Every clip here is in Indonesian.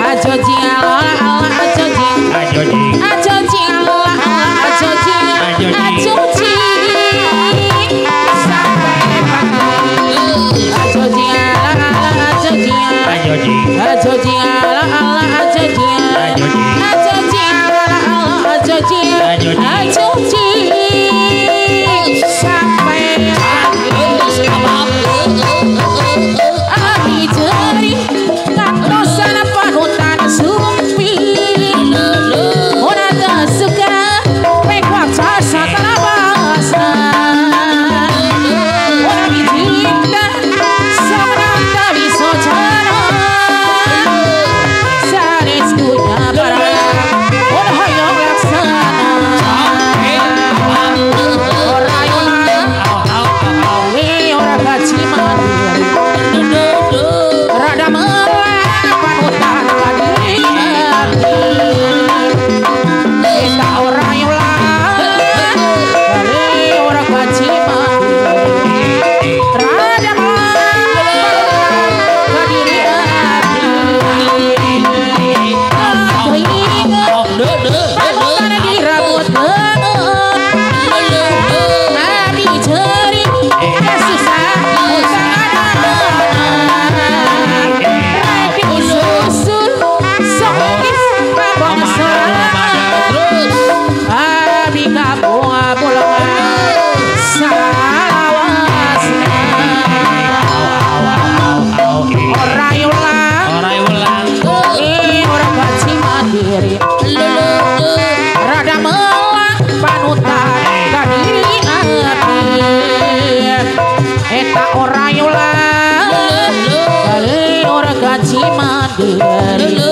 ajo jing Allah ajo jing ajo jing Allah ajo jing sampai pagi ajo jing Allah ajo jing ajo jing Allah ajo jing Allah ajo jing sampai abi jeri ngatosan panutan sumpi ora suka pekuak sasa kalabasa ora bijinda sarata wisocana sanes kunya para ora hayang laksana ora yona ora kaciman rada melak panutan kadiri kita orang yulang dari orang kaciman rada melak kadiri panutan dirabut abi jeri susah rada melak panutan kadiri eta ora yulang kali ora gaji mandiri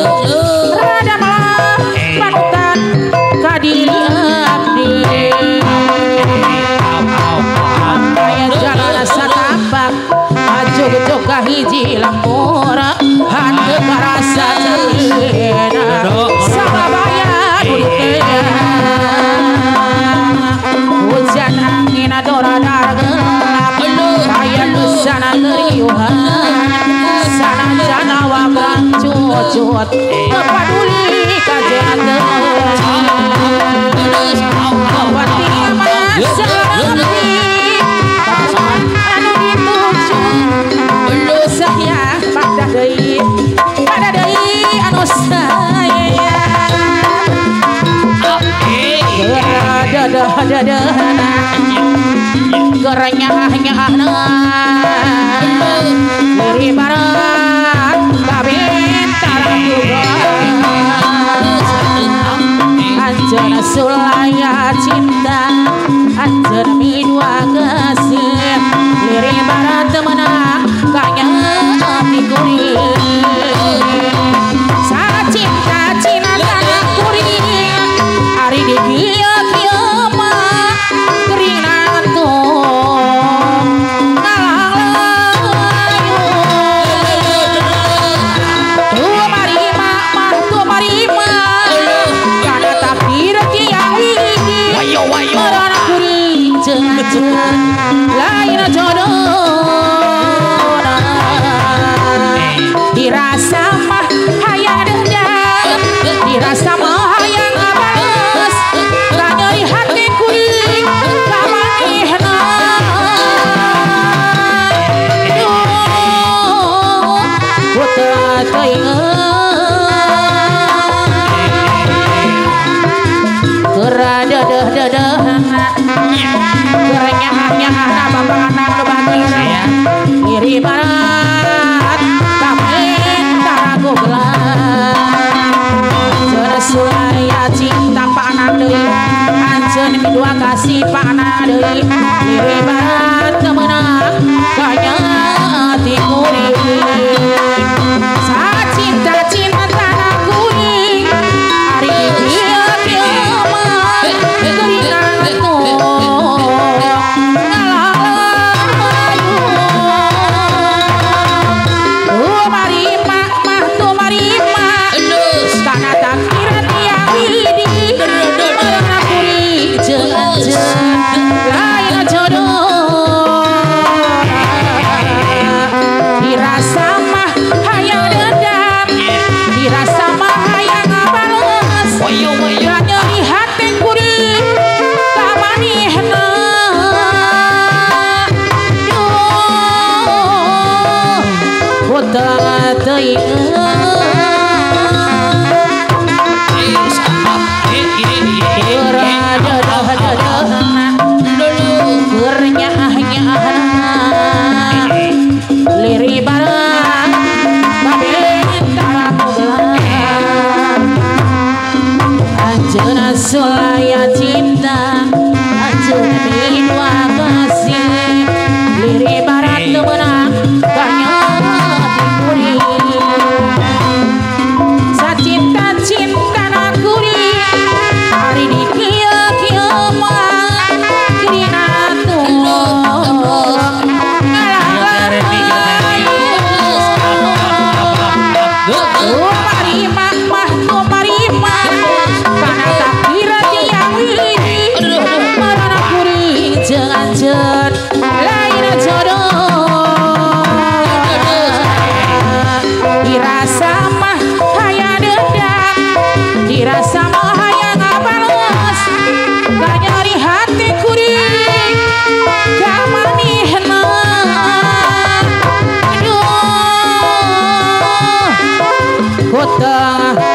rada melak panutan kadiri aya jalan satapak ajog-jog kahiji lamura hanteu karasa ceuna Surabaya hujan angin adora dargelap kaya lusana keriuhan sana jana wakang cucut kepaduli kajian kepentingan masa lebih anu dituju saya pada deui anu saya geranyah-nyahna dari barat kabintara tugas anjeun sulaya cinta anjeun midua kasih dari barat menang kanya hati kuring sacinta cina tanah kuring ari di kieu mah keringan tuh tuh marima kada takdir tiang widi marana kuring jeung lain jodoh dirasa mah hayang dendam dirasa mah hayang abales kanyeri hati kuring kamanehna putra teuing gerada deh geranyah-nyahna bapangan nu bagus iri barat kabintara goglan jeuna sulaya cinta panah deui anjeun midua kasih panah deui iri barat kemenang kanya hati kuring sacinta cinta tanah kuring ari kieu mah keringan tuh lain jodoh sulaya cinta Anjur dua kasih Liri barat temenang Kanya dikuri Sa cinta-cinta nakuri Hari di kia-kia mah Kirina tuh Marima mah tuh marima Karena tak kira tiang wiri Marana kuring jangan-jangan lain jodoh Dirasa mah hayang dendam Dirasa mah hayang ngabalos Gak nyari hati kuring Gak manihna Aduh Kota